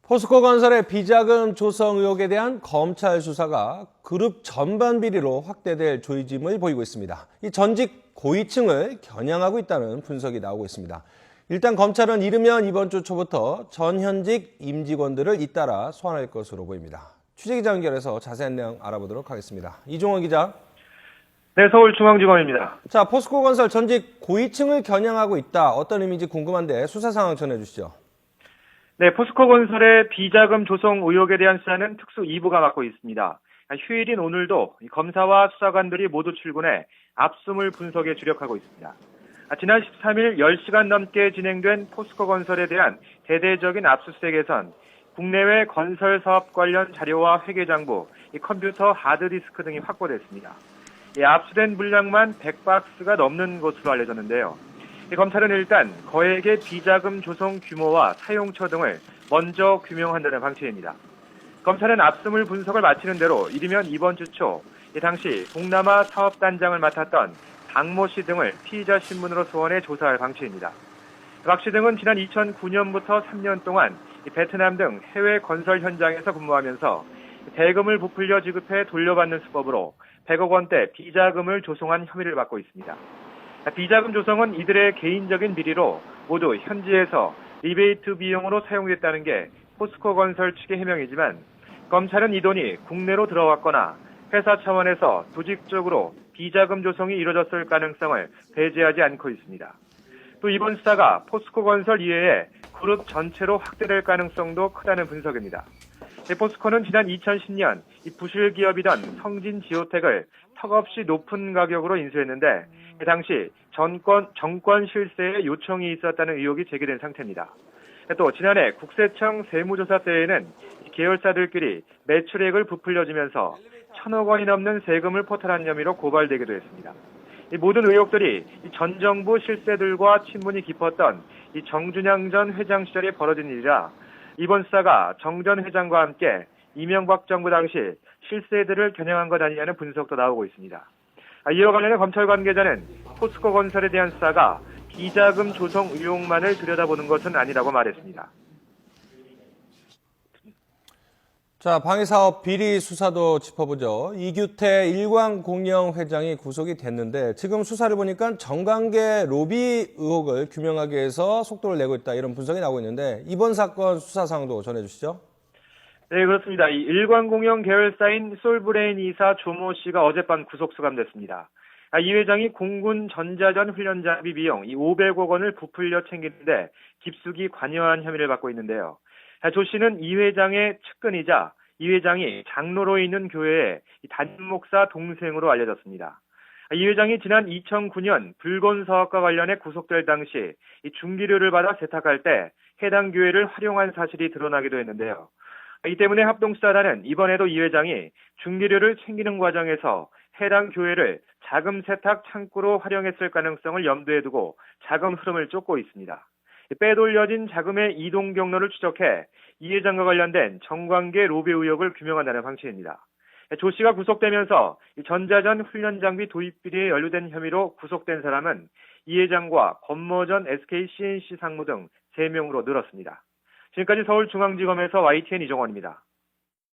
포스코건설의 비자금 조성 의혹에 대한 검찰 수사가 그룹 전반 비리로 확대될 조짐을 보이고 있습니다. 이 전직 고위층을 겨냥하고 있다는 분석이 나오고 있습니다. 일단 검찰은 이르면 이번 주 초부터 전현직 임직원들을 잇따라 소환할 것으로 보입니다. 취재기자 연결해서 자세한 내용 알아보도록 하겠습니다. 이종원 기자. 네, 서울중앙지검입니다. 자, 포스코건설 전직 고위층을 겨냥하고 있다. 어떤 의미인지 궁금한데 수사 상황 전해주시죠. 네, 포스코건설의 비자금 조성 의혹에 대한 수사는 특수 2부가 맡고 있습니다. 휴일인 오늘도 검사와 수사관들이 모두 출근해 압수물 분석에 주력하고 있습니다. 지난 13일 10시간 넘게 진행된 포스코건설에 대한 대대적인 압수수색에선 국내외 건설 사업 관련 자료와 회계장부, 컴퓨터 하드디스크 등이 확보됐습니다. 압수된 물량만 100박스가 넘는 것으로 알려졌는데요. 검찰은 일단 거액의 비자금 조성 규모와 사용처 등을 먼저 규명한다는 방침입니다. 검찰은 압수물 분석을 마치는 대로 이르면 이번 주 초 당시 동남아 사업단장을 맡았던 박모 씨 등을 피의자 신분으로 소환해 조사할 방침입니다. 박 씨 등은 지난 2009년부터 3년 동안 베트남 등 해외 건설 현장에서 근무하면서 대금을 부풀려 지급해 돌려받는 수법으로 100억 원대 비자금을 조성한 혐의를 받고 있습니다. 비자금 조성은 이들의 개인적인 비리로 모두 현지에서 리베이트 비용으로 사용됐다는 게 포스코건설 측의 해명이지만 검찰은 이 돈이 국내로 들어왔거나 회사 차원에서 조직적으로 비자금 조성이 이루어졌을 가능성을 배제하지 않고 있습니다. 또 이번 수사가 포스코건설 이외에 그룹 전체로 확대될 가능성도 크다는 분석입니다. 포스코는 지난 2010년 부실 기업이던 성진지오텍을 턱없이 높은 가격으로 인수했는데 당시 정권 실세에 요청이 있었다는 의혹이 제기된 상태입니다. 또 지난해 국세청 세무조사 때에는 계열사들끼리 매출액을 부풀려주면서 1,000억 원이 넘는 세금을 포탈한 혐의로 고발되기도 했습니다. 이 모든 의혹들이 전 정부 실세들과 친분이 깊었던 정준양 전 회장 시절에 벌어진 일이라 이번 수사가 정 전 회장과 함께 이명박 정부 당시 실세들을 겨냥한 것 아니냐는 분석도 나오고 있습니다. 이와 관련해 검찰 관계자는 포스코건설에 대한 수사가 비자금 조성 의혹만을 들여다보는 것은 아니라고 말했습니다. 자, 방위사업 비리 수사도 짚어보죠. 이규태 일광공영 회장이 구속이 됐는데 지금 수사를 보니까 정관계 로비 의혹을 규명하기 위해서 속도를 내고 있다 이런 분석이 나오고 있는데 이번 사건 수사 상황도 전해주시죠. 네, 그렇습니다. 이 일광공영 계열사인 솔브레인 이사 조모 씨가 어젯밤 구속 수감됐습니다. 이 회장이 공군 전자전 훈련 장비 비용 500억 원을 부풀려 챙기는데 깊숙이 관여한 혐의를 받고 있는데요. 조 씨는 이 회장의 측근이자 이 회장이 장로로 있는 교회의 담임 목사 동생으로 알려졌습니다. 이 회장이 지난 2009년 불건 사업과 관련해 구속될 당시 중기료를 받아 세탁할 때 해당 교회를 활용한 사실이 드러나기도 했는데요. 이 때문에 합동수사단은 이번에도 이 회장이 중기료를 챙기는 과정에서 해당 교회를 자금 세탁 창구로 활용했을 가능성을 염두에 두고 자금 흐름을 쫓고 있습니다. 빼돌려진 자금의 이동 경로를 추적해 이 회장과 관련된 정관계 로비 의혹을 규명한다는 방침입니다. 조 씨가 구속되면서 전자전 훈련 장비 도입 비리에 연루된 혐의로 구속된 사람은 이 회장과 권모전 SK CNC 상무 등 3명으로 늘었습니다. 지금까지 서울중앙지검에서 YTN 이종원입니다.